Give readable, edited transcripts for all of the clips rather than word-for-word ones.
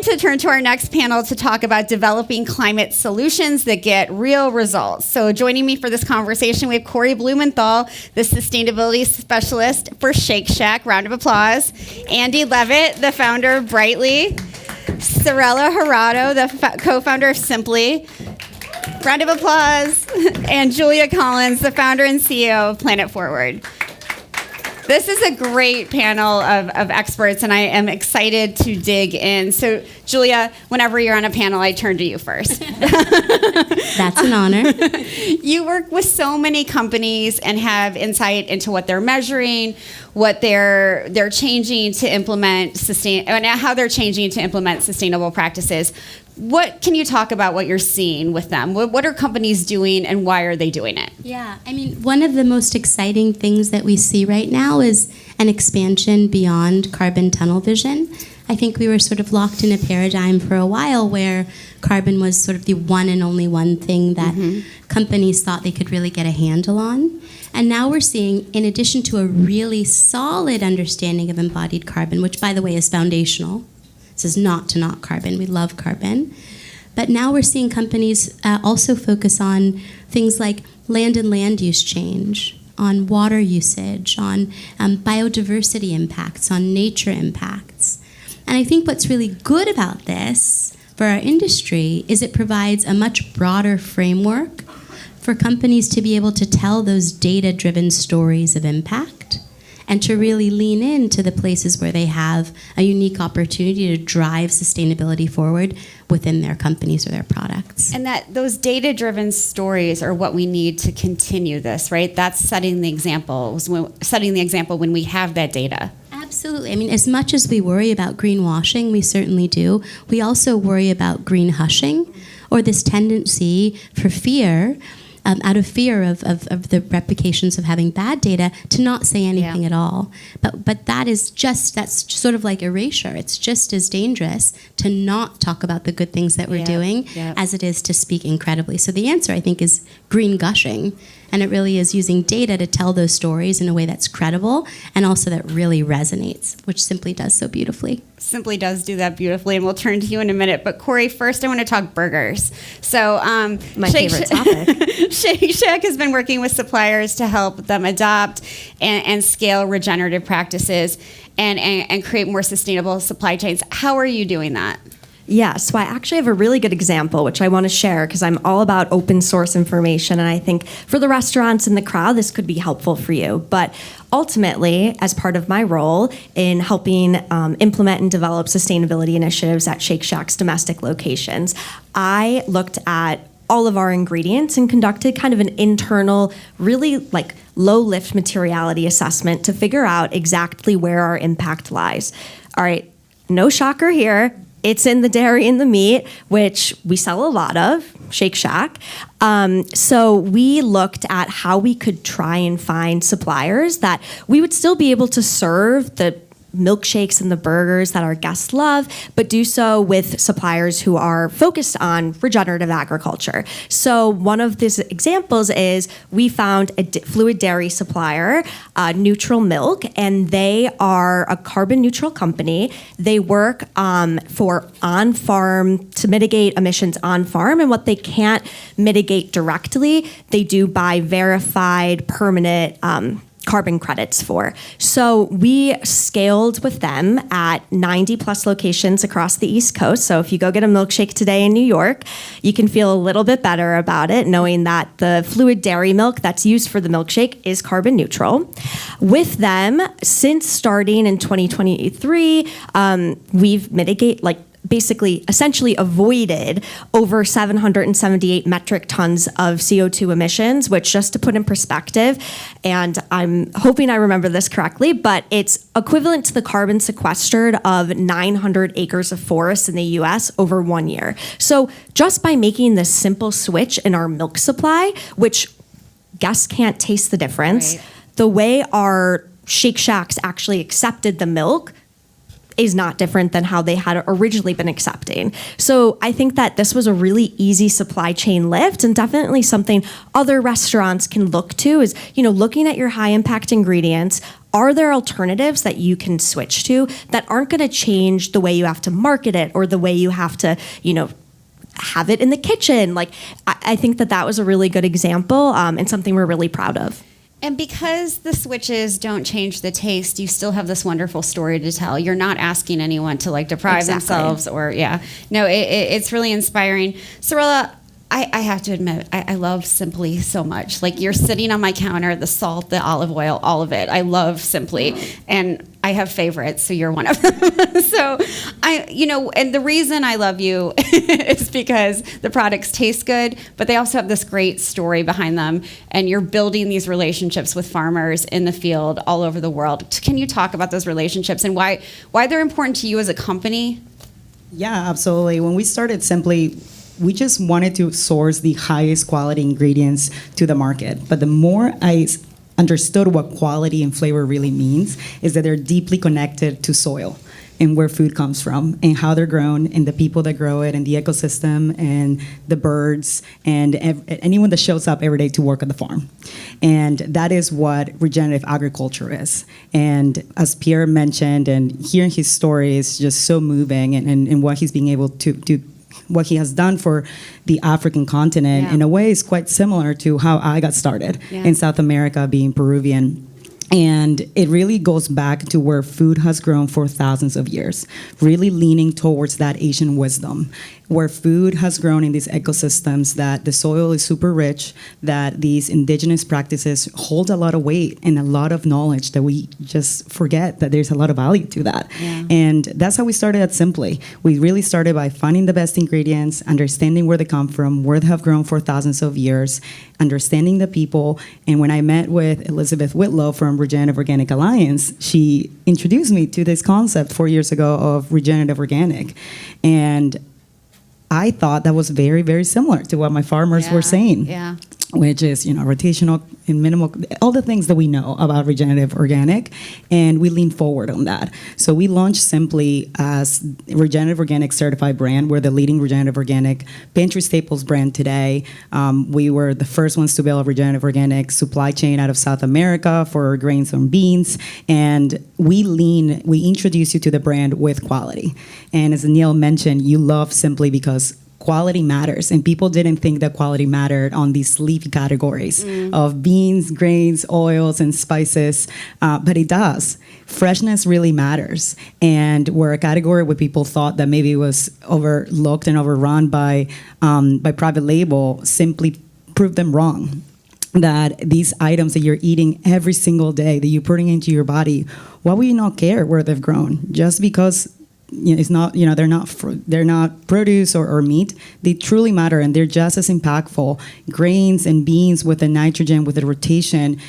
to turn to our next panel to talk about developing climate solutions that get real results. So joining me for this conversation, we have Corey Blumenthal, the sustainability specialist for Shake Shack. Round of applause. Andy Levitt, the founder of Brightly. Sarela Herrada, the co-founder of SIMPLi. Round of applause. And Julia Collins, the founder and CEO of Planet Forward. This is a great panel of experts, and I am excited to dig in. So, Julia, whenever you're on a panel, I turn to you first. That's an honor. You work with so many companies and have insight into what they're measuring, what they're changing to implement and how they're changing to implement sustainable practices. What can you talk about what you're seeing with them? What are companies doing and why are they doing it? Yeah, I mean, one of the most exciting things that we see right now is an expansion beyond carbon tunnel vision. I think we were sort of locked in a paradigm for a while where carbon was sort of the one and only one thing that companies thought they could really get a handle on. And now we're seeing, in addition to a really solid understanding of embodied carbon, which, by the way, is foundational. This is not to knock carbon. We love carbon. But now we're seeing companies also focus on things like land and land use change, on water usage, on biodiversity impacts, on nature impacts. And I think what's really good about this for our industry is it provides a much broader framework for companies to be able to tell those data-driven stories of impact and to really lean into the places where they have a unique opportunity to drive sustainability forward within their companies or their products. And that those data-driven stories are what we need to continue this, right? That's setting the example when we have that data. Absolutely. I mean, as much as we worry about greenwashing, we certainly do, we also worry about green hushing, or this tendency for fear, out of fear of the replications of having bad data, to not say anything at all. But that's sort of like erasure. It's just as dangerous to not talk about the good things that we're doing as it is to speak incredibly. So the answer, I think, is green gushing. And it really is using data to tell those stories in a way that's credible and also that really resonates, which SIMPLi does so beautifully. SIMPLi does do that beautifully, and we'll turn to you in a minute. But Corey, first I want to talk burgers. So my favorite topic. Shake Shack has been working with suppliers to help them adopt and scale regenerative practices and create more sustainable supply chains. How are you doing that? Yeah, so I actually have a really good example, which I want to share because I'm all about open source information. And I think for the restaurants in the crowd, this could be helpful for you. But ultimately, as part of my role in helping implement and develop sustainability initiatives at Shake Shack's domestic locations, I looked at all of our ingredients and conducted kind of an internal, really like low lift materiality assessment to figure out exactly where our impact lies. All right, no shocker here. It's in the dairy and the meat, which we sell a lot of, Shake Shack. So we looked at how we could try and find suppliers that we would still be able to serve the milkshakes and the burgers that our guests love, but do so with suppliers who are focused on regenerative agriculture. So one of these examples is we found a fluid dairy supplier, Neutral Milk, and they are a carbon neutral company. They work for on-farm, to mitigate emissions on-farm, and what they can't mitigate directly, they do buy verified permanent carbon credits for. So we scaled with them at 90 plus locations across the East Coast. So if you go get a milkshake today in New York, you can feel a little bit better about it, knowing that the fluid dairy milk that's used for the milkshake is carbon neutral. With them, since starting in 2023, we've essentially avoided over 778 metric tons of CO2 emissions, which, just to put in perspective, and I'm hoping I remember this correctly, but it's equivalent to the carbon sequestered of 900 acres of forest in the US over 1 year. So just by making this simple switch in our milk supply, which guests can't taste the difference, the way our Shake Shacks actually accepted the milk is not different than how they had originally been accepting. So I think that this was a really easy supply chain lift, and definitely something other restaurants can look to is, looking at your high impact ingredients. are there alternatives that you can switch to that aren't going to change the way you have to market it or the way you have to, have it in the kitchen? Like, I think that was a really good example and something we're really proud of. And because the switches don't change the taste, you still have this wonderful story to tell. You're not asking anyone to deprive themselves it's really inspiring. Sarela, I have to admit, I love SIMPLi so much. Like, you're sitting on my counter, the salt, the olive oil, all of it. I love SIMPLi, and I have favorites, so you're one of them. So and the reason I love you is because the products taste good, but they also have this great story behind them, and you're building these relationships with farmers in the field all over the world. Can you talk about those relationships and why they're important to you as a company? Yeah, absolutely. When we started SIMPLi, we just wanted to source the highest quality ingredients to the market. But the more I understood what quality and flavor really means is that they're deeply connected to soil and where food comes from and how they're grown and the people that grow it and the ecosystem and the birds and anyone that shows up every day to work at the farm. And that is what regenerative agriculture is. And as Pierre mentioned, and hearing his story is just so moving, and what he's being able to do, what he has done for the African continent, in a way is quite similar to how I got started in South America, being Peruvian. And it really goes back to where food has grown for thousands of years, really leaning towards that Asian wisdom, where food has grown in these ecosystems, that the soil is super rich, that these indigenous practices hold a lot of weight and a lot of knowledge that we just forget that there's a lot of value to that. Yeah. And that's how we started at SIMPLi. We really started by finding the best ingredients, understanding where they come from, where they have grown for thousands of years, understanding the people. And when I met with Elizabeth Whitlow from Regenerative Organic Alliance, she introduced me to this concept 4 years ago of regenerative organic. And I thought that was very, very similar to what my farmers were saying, which is, rotational and minimal, all the things that we know about regenerative organic, and we lean forward on that. So we launched SIMPLi as regenerative organic certified brand. We're the leading regenerative organic pantry staples brand today. We were the first ones to build a regenerative organic supply chain out of South America for grains and beans, and we introduce you to the brand with quality. And as Danielle mentioned, you love SIMPLi because quality matters, and people didn't think that quality mattered on these leafy categories of beans, grains, oils, and spices, but it does. Freshness really matters, and we're a category where people thought that maybe it was overlooked and overrun by private label. SIMPLi proved them wrong. That these items that you're eating every single day, that you're putting into your body, why would you not care where they've grown? Just because it's not, they're not produce or meat. They truly matter, and they're just as impactful. Grains and beans with the nitrogen, with the rotation,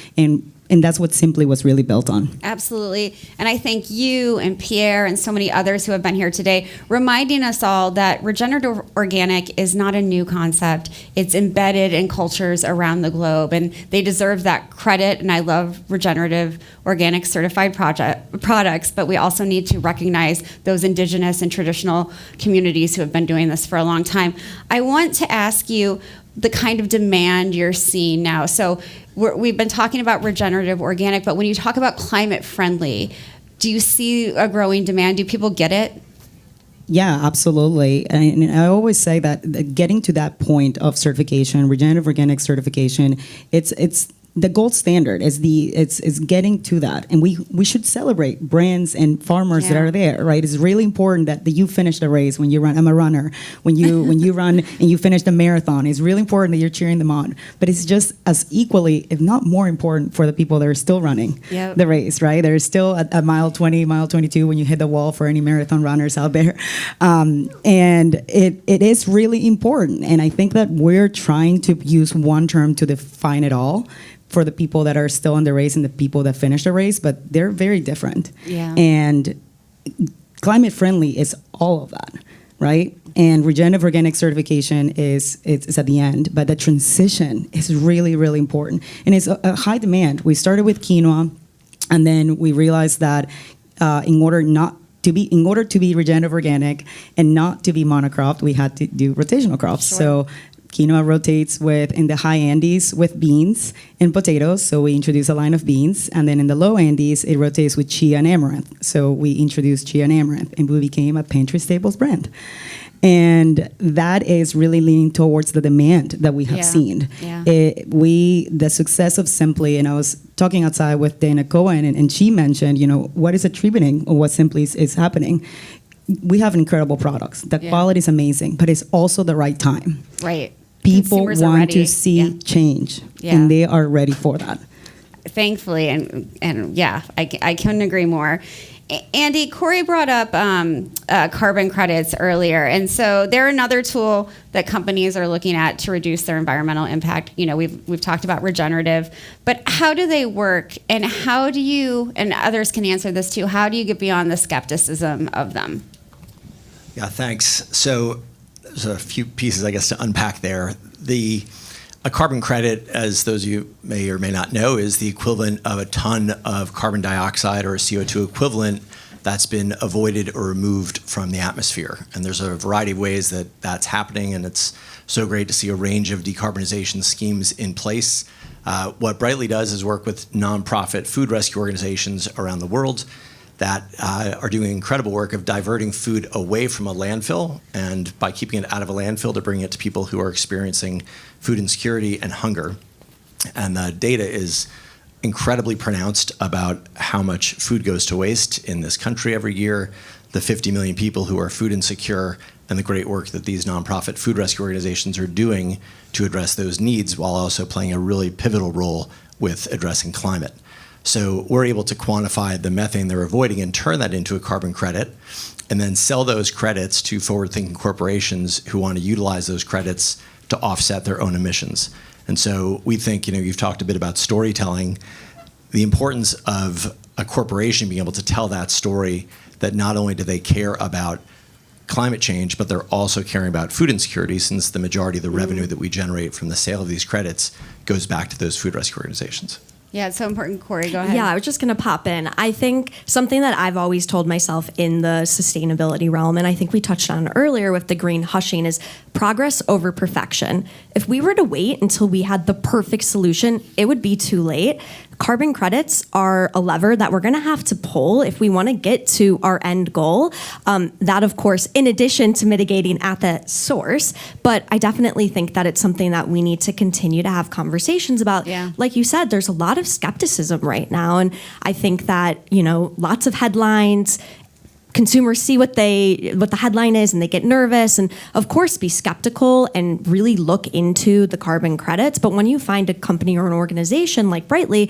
and that's what SIMPLi was really built on. Absolutely. And I thank you and Pierre and so many others who have been here today, reminding us all that regenerative organic is not a new concept. It's embedded in cultures around the globe, and they deserve that credit. And I love regenerative organic certified products, but we also need to recognize those indigenous and traditional communities who have been doing this for a long time. I want to ask you the kind of demand you're seeing now. So we've been talking about regenerative organic, but when you talk about climate friendly, do you see a growing demand? Do people get it? Yeah, absolutely. And I always say that getting to that point of certification, regenerative organic certification, it's the gold standard is getting to that, and we should celebrate brands and farmers that are there, right? It's really important that you finish the race when you run. I'm a runner. When you run and you finish the marathon, it's really important that you're cheering them on. But it's just as equally, if not more important, for the people that are still running the race, right? There's still a mile 20, mile 22 when you hit the wall for any marathon runners out there, and it is really important. And I think that we're trying to use one term to define it all, for the people that are still in the race and the people that finish the race, but they're very different. Yeah. And climate friendly is all of that, right? And regenerative organic certification is at the end, but the transition is really, really important. And it's a high demand. We started with quinoa, and then we realized that in order to be regenerative organic and not to be monocropped, we had to do rotational crops. Sure. So Quinoa rotates in the high Andes with beans and potatoes, so we introduce a line of beans. And then in the low Andes, it rotates with chia and amaranth. So we introduced chia and amaranth, and we became a pantry staples brand. And that is really leaning towards the demand that we have seen. Yeah. The success of SIMPLi, and I was talking outside with Dana Cohen, and she mentioned, what is attributing what SIMPLi is happening. We have incredible products. The quality is amazing, but it's also the right time. Right. People Consumers are want ready. to see change, Yeah. and they are ready for that. Thankfully, and yeah, I couldn't agree more. Andy, Corey brought up carbon credits earlier, and so they're another tool that companies are looking at to reduce their environmental impact. We've talked about regenerative, but how do they work, and how do you, and others can answer this too, how do you get beyond the skepticism of them? Yeah, thanks. So there's a few pieces, I guess, to unpack there. A carbon credit, as those of you may or may not know, is the equivalent of a ton of carbon dioxide or a CO2 equivalent that's been avoided or removed from the atmosphere. And there's a variety of ways that that's happening, and it's so great to see a range of decarbonization schemes in place. What Brightly does is work with nonprofit food rescue organizations around the world that are doing incredible work of diverting food away from a landfill, and by keeping it out of a landfill, to bring it to people who are experiencing food insecurity and hunger. And the data is incredibly pronounced about how much food goes to waste in this country every year, the 50 million people who are food insecure, and the great work that these nonprofit food rescue organizations are doing to address those needs, while also playing a really pivotal role with addressing climate. So we're able to quantify the methane they're avoiding and turn that into a carbon credit, and then sell those credits to forward-thinking corporations who want to utilize those credits to offset their own emissions. And so we think, you've talked a bit about storytelling, the importance of a corporation being able to tell that story, that not only do they care about climate change, but they're also caring about food insecurity, since the majority of the revenue that we generate from the sale of these credits goes back to those food rescue organizations. Yeah, it's so important. Corey, go ahead. Yeah, I was just going to pop in. I think something that I've always told myself in the sustainability realm, and I think we touched on earlier with the green hushing, is progress over perfection. If we were to wait until we had the perfect solution, it would be too late. Carbon credits are a lever that we're going to have to pull if we want to get to our end goal. That, of course, in addition to mitigating at the source. But I definitely think that it's something that we need to continue to have conversations about. Yeah. Like you said, there's a lot of skepticism right now. And I think that, lots of headlines, consumers see what the headline is and they get nervous, and of course be skeptical and really look into the carbon credits. But when you find a company or an organization like Brightly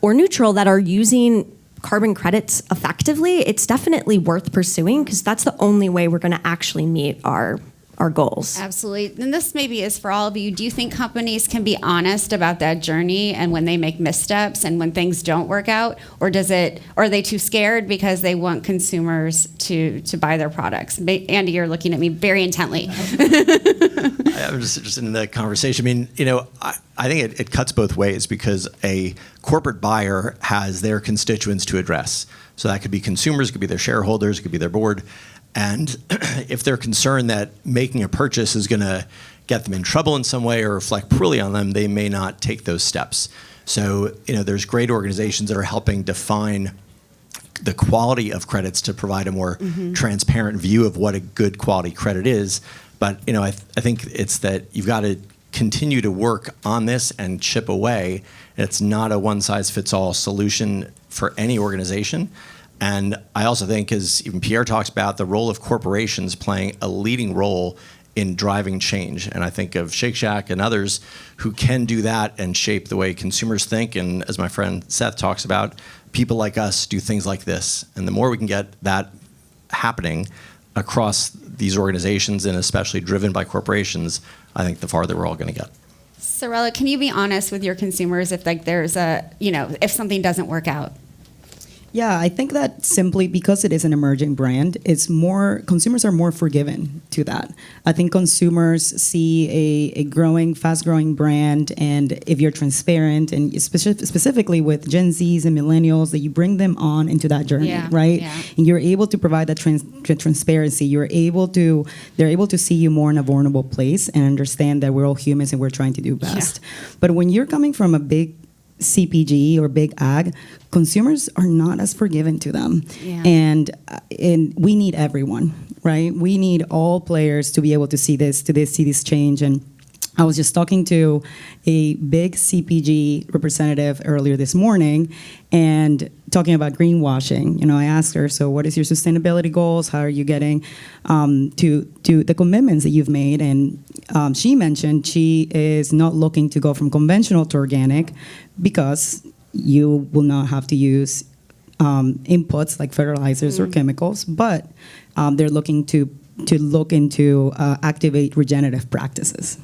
or Neutral that are using carbon credits effectively, it's definitely worth pursuing, because that's the only way we're going to actually meet our goals. Absolutely. And this maybe is for all of you. Do you think companies can be honest about that journey and when they make missteps and when things don't work out? Or are they too scared because they want consumers to buy their products? Andy, you're looking at me very intently. I'm just interested in the conversation. I think it cuts both ways, because a corporate buyer has their constituents to address. So that could be consumers, it could be their shareholders, it could be their board. And if they're concerned that making a purchase is going to get them in trouble in some way or reflect poorly on them, they may not take those steps. So, there's great organizations that are helping define the quality of credits to provide a more transparent view of what a good quality credit is. But, I think it's that you've got to continue to work on this and chip away. It's not a one-size-fits-all solution for any organization. And I also think, as even Pierre talks about, the role of corporations playing a leading role in driving change. And I think of Shake Shack and others who can do that and shape the way consumers think. And as my friend Seth talks about, people like us do things like this. And the more we can get that happening across these organizations, and especially driven by corporations, I think the farther we're all going to get. Sarela, can you be honest with your consumers if there's if something doesn't work out? Yeah, I think that simply because it is an emerging brand, consumers are more forgiven to that. I think consumers see a growing, fast-growing brand, and if you're transparent, and specifically with Gen Zs and millennials, that you bring them on into that journey, right? Yeah. And you're able to provide that transparency. They're able to see you more in a vulnerable place and understand that we're all humans and we're trying to do best. Yeah. But when you're coming from a big CPG or big ag, consumers are not as forgiving to them. Yeah. And we need everyone, right? We need all players to be able to see this change. And I was just talking to a big CPG representative earlier this morning and talking about greenwashing. I asked her, so what is your sustainability goals? How are you getting to the commitments that you've made? And she mentioned she is not looking to go from conventional to organic because you will not have to use inputs like fertilizers or chemicals, but they're looking to look into activate regenerative practices.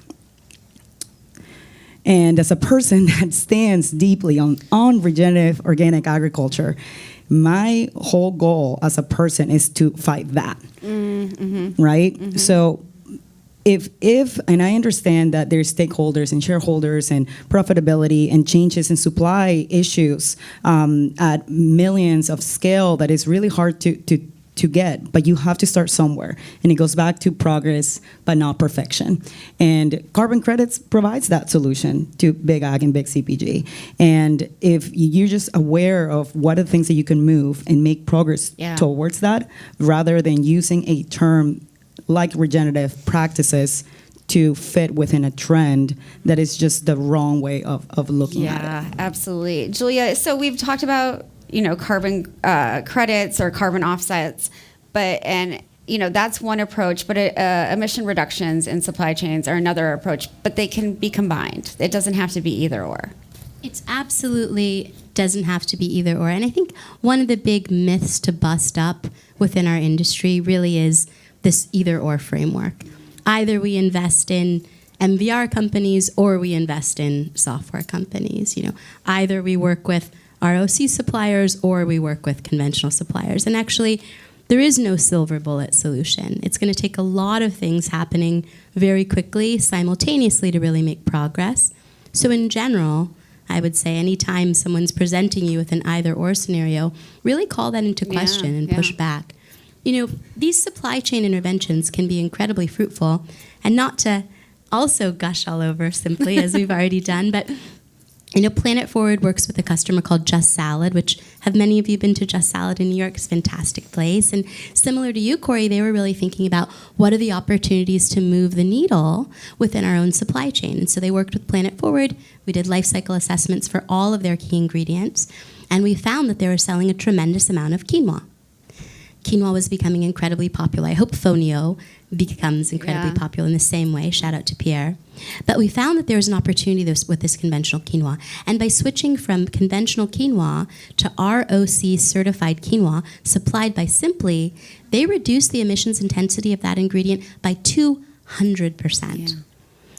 And as a person that stands deeply on regenerative organic agriculture, my whole goal as a person is to fight that, right? Mm-hmm. So if and I understand that there's stakeholders and shareholders and profitability and changes in supply issues at millions of scale that is really hard to get, but you have to start somewhere. And it goes back to progress, but not perfection. And carbon credits provides that solution to big ag and big CPG. And if you're just aware of what are the things that you can move and make progress towards that, rather than using a term like regenerative practices to fit within a trend that is just the wrong way of looking at it. Yeah, absolutely. Julia, so we've talked about carbon credits or carbon offsets, and that's one approach, but emission reductions in supply chains are another approach, but they can be combined. It doesn't have to be either or. It's absolutely doesn't have to be either or. And I think one of the big myths to bust up within our industry really is this either or framework. Either we invest in MVR companies or we invest in software companies. Either we work with ROC suppliers or we work with conventional suppliers. And actually, there is no silver bullet solution. It's going to take a lot of things happening very quickly, simultaneously, to really make progress. So in general, I would say anytime someone's presenting you with an either or scenario, really call that into question and push back. These supply chain interventions can be incredibly fruitful, and not to also gush all over SIMPLi as we've already done, but Planet Forward works with a customer called Just Salad, which have many of you been to Just Salad in New York? It's a fantastic place. And similar to you, Corey, they were really thinking about what are the opportunities to move the needle within our own supply chain. And so they worked with Planet Forward. We did life cycle assessments for all of their key ingredients. And we found that they were selling a tremendous amount of quinoa. Quinoa was becoming incredibly popular. I hope fonio becomes incredibly popular in the same way. Shout out to Pierre. But we found that there was an opportunity with this conventional quinoa. And by switching from conventional quinoa to ROC certified quinoa supplied by SIMPLi, they reduced the emissions intensity of that ingredient by 200%. Yeah.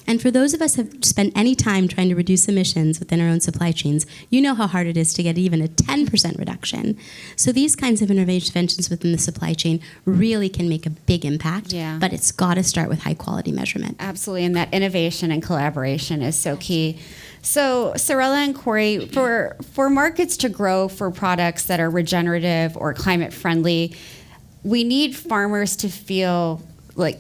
And for those of us who have spent any time trying to reduce emissions within our own supply chains, you know how hard it is to get even a 10% reduction. So these kinds of interventions within the supply chain really can make a big impact, but it's got to start with high-quality measurement. Absolutely, and that innovation and collaboration is so key. So, Sarela and Corey, for markets to grow for products that are regenerative or climate-friendly, we need farmers to feel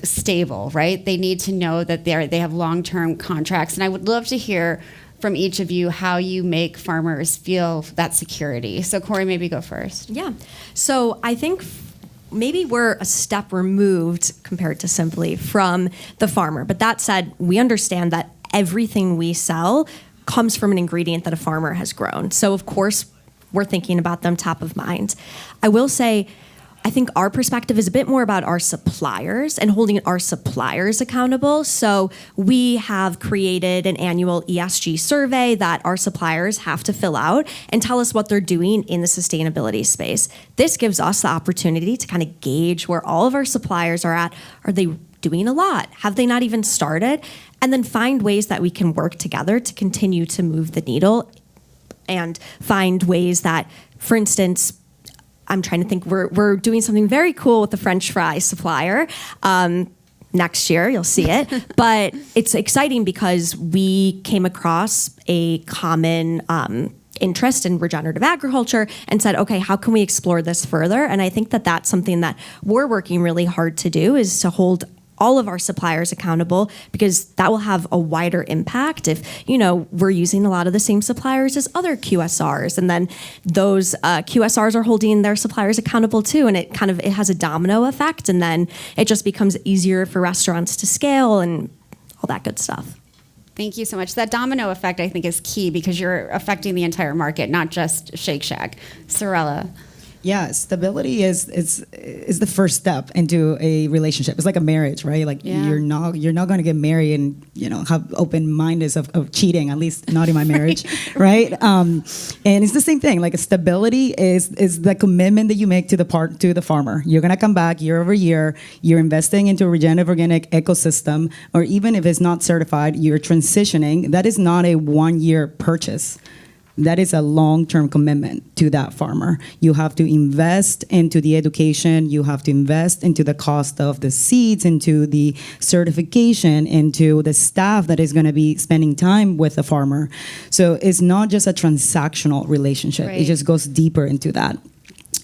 stable, right? They need to know that they have long-term contracts. And I would love to hear from each of you how you make farmers feel that security. So Corey, maybe go first. Yeah. So I think maybe we're a step removed compared to SIMPLi from the farmer. But that said, we understand that everything we sell comes from an ingredient that a farmer has grown. So of course, we're thinking about them top of mind. I will say, I think our perspective is a bit more about our suppliers and holding our suppliers accountable. So we have created an annual ESG survey that our suppliers have to fill out and tell us what they're doing in the sustainability space. This gives us the opportunity to kind of gauge where all of our suppliers are at. Are they doing a lot? Have they not even started? And then find ways that we can work together to continue to move the needle and find ways that, for instance, I'm trying to think. We're doing something very cool with the French fry supplier. Next year, you'll see it. But it's exciting because we came across a common interest in regenerative agriculture and said, okay, how can we explore this further? And I think that that's something that we're working really hard to do, is to hold all of our suppliers accountable, because that will have a wider impact if, we're using a lot of the same suppliers as other QSRs, and then those QSRs are holding their suppliers accountable too, and it has a domino effect, and then it just becomes easier for restaurants to scale and all that good stuff. Thank you so much. That domino effect, I think, is key because you're affecting the entire market, not just Shake Shack. Sarela. Yeah, stability is the first step into a relationship. It's like a marriage, right? Like you're not going to get married and have open-mindedness of cheating. At least not in my marriage, right? And it's the same thing. Like stability is the commitment that you make to the farmer. You're going to come back year over year. You're investing into a regenerative organic ecosystem, or even if it's not certified, you're transitioning. That is not a one-year purchase. That is a long-term commitment to that farmer. You have to invest into the education. You have to invest into the cost of the seeds, into the certification, into the staff that is going to be spending time with the farmer. So it's not just a transactional relationship. Right. It just goes deeper into that.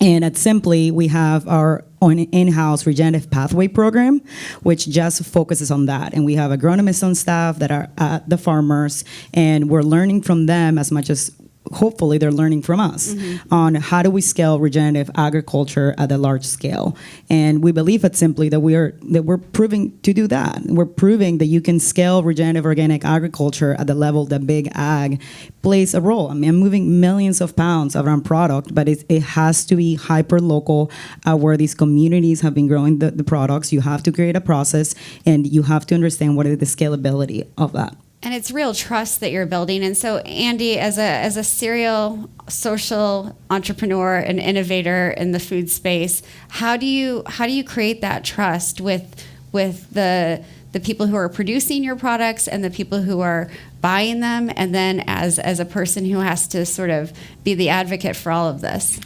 And at SIMPLi, we have our own in-house regenerative pathway program, which just focuses on that. And we have agronomists on staff that are at the farmers, and we're learning from them as much as hopefully they're learning from us on how do we scale regenerative agriculture at a large scale. And we believe at SIMPLi that we're proving to do that. We're proving that you can scale regenerative organic agriculture at the level that big ag plays a role. I mean, I'm moving millions of pounds around product, but it has to be hyper local, where these communities have been growing the products. You have to create a process, and you have to understand what is the scalability of that. And it's real trust that you're building. And so, Andy, as a serial social entrepreneur and innovator in the food space, how do you create that trust with the people who are producing your products and the people who are buying them, and then as a person who has to sort of be the advocate for all of this?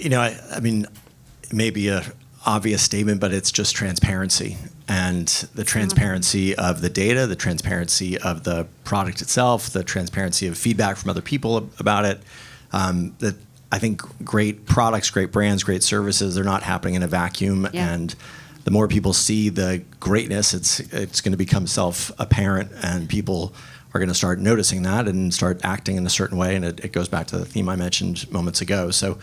I mean, it may be an obvious statement, but it's just transparency. And the transparency of the data, the transparency of the product itself, the transparency of feedback from other people about it. That I think great products, great brands, great services, they're not happening in a vacuum. Yeah. And the more people see the greatness, it's going to become self-apparent, and people are going to start noticing that and start acting in a certain way. And it goes back to the theme I mentioned moments ago. So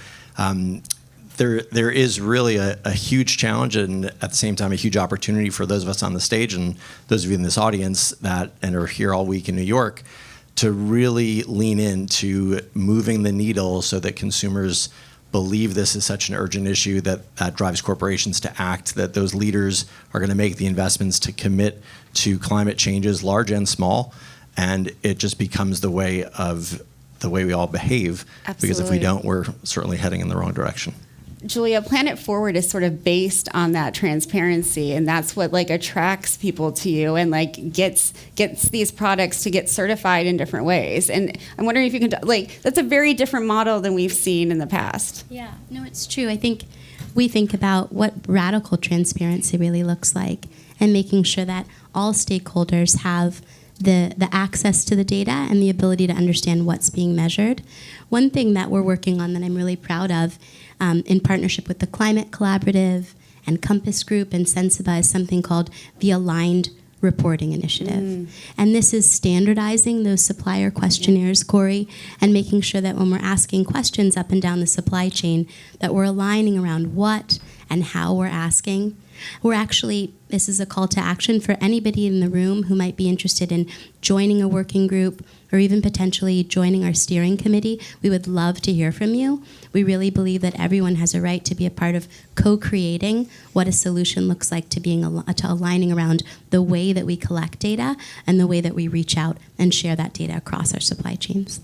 there is really a huge challenge, and at the same time a huge opportunity for those of us on the stage and those of you in this audience that are here all week in New York to really lean into moving the needle so that consumers believe this is such an urgent issue that drives corporations to act, that those leaders are going to make the investments to commit to climate changes, large and small, and it just becomes the way we all behave. Absolutely. Because if we don't, we're certainly heading in the wrong direction. Julia, Planet Forward is sort of based on that transparency, and that's what attracts people to you and gets these products to get certified in different ways. And I'm wondering if you can that's a very different model than we've seen in the past. Yeah, no, it's true. I think we think about what radical transparency really looks like, and making sure that all stakeholders have the access to the data and the ability to understand what's being measured. One thing that we're working on that I'm really proud of, in partnership with the Climate Collaborative and Compass Group and Sensiba, is something called the Aligned Reporting Initiative. And this is standardizing those supplier questionnaires, Corey, and making sure that when we're asking questions up and down the supply chain, that we're aligning around what and how we're asking. This is a call to action for anybody in the room who might be interested in joining a working group or even potentially joining our steering committee. We would love to hear from you. We really believe that everyone has a right to be a part of co-creating what a solution looks like to aligning around the way that we collect data and the way that we reach out and share that data across our supply chains.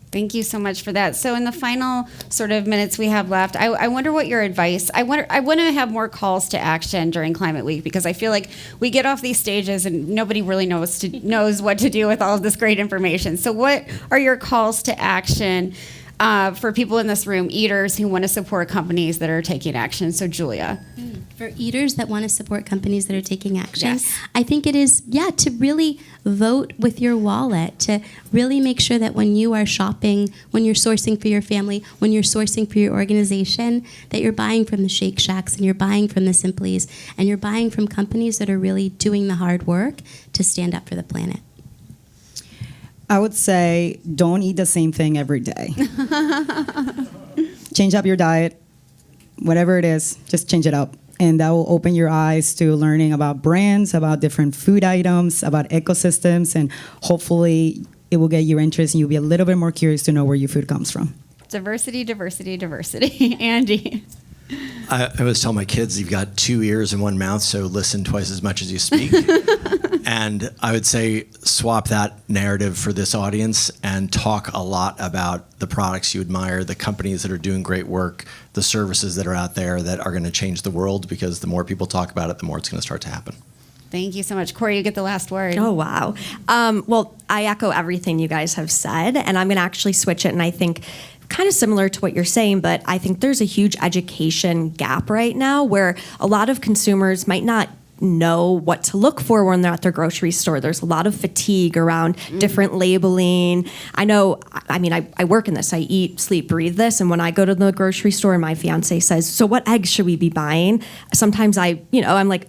Thank you so much for that. So in the final sort of minutes we have left, I wonder what your advice. I want to have more calls to action during Climate Week, because I feel like we get off these stages and nobody really knows what to do with all of this great information. So what are your calls to action for people in this room, eaters who want to support companies that are taking action? So, Julia. For eaters that want to support companies that are taking action, Yes. I think it is, to really vote with your wallet, to really make sure that when you are shopping, when you're sourcing for your family, when you're sourcing for your organization, that you're buying from the Shake Shacks and you're buying from the Simplis and you're buying from companies that are really doing the hard work to stand up for the planet. I would say don't eat the same thing every day. Change up your diet, whatever it is, just change it up. And that will open your eyes to learning about brands, about different food items, about ecosystems, and hopefully it will get your interest and you'll be a little bit more curious to know where your food comes from. Diversity, diversity, diversity. Andy. I always tell my kids, you've got 2 ears and 1 mouth, so listen twice as much as you speak. And I would say swap that narrative for this audience and talk a lot about the products you admire, the companies that are doing great work, the services that are out there that are going to change the world, because the more people talk about it, the more it's going to start to happen. Thank you so much. Corey, you get the last word. Oh, wow. Well, I echo everything you guys have said, and I'm going to actually switch it, and I think kind of similar to what you're saying, but I think there's a huge education gap right now where a lot of consumers might not know what to look for when they're at their grocery store. There's a lot of fatigue around different labeling. I know, I work in this. I eat, sleep, breathe this. And when I go to the grocery store and my fiance says, so what eggs should we be buying? Sometimes I'm like,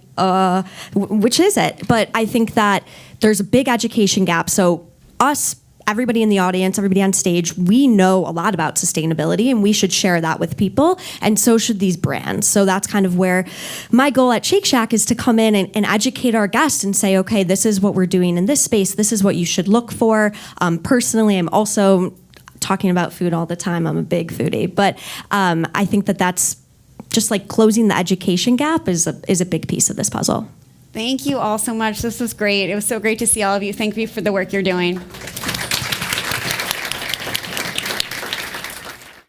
which is it? But I think that there's a big education gap. So everybody in the audience, everybody on stage, we know a lot about sustainability and we should share that with people, and so should these brands. So that's kind of where my goal at Shake Shack is to come in and educate our guests and say, okay, this is what we're doing in this space. This is what you should look for. Personally, I'm also talking about food all the time. I'm a big foodie, but I think that that's just like closing the education gap is a big piece of this puzzle. Thank you all so much. This was great. It was so great to see all of you. Thank you for the work you're doing.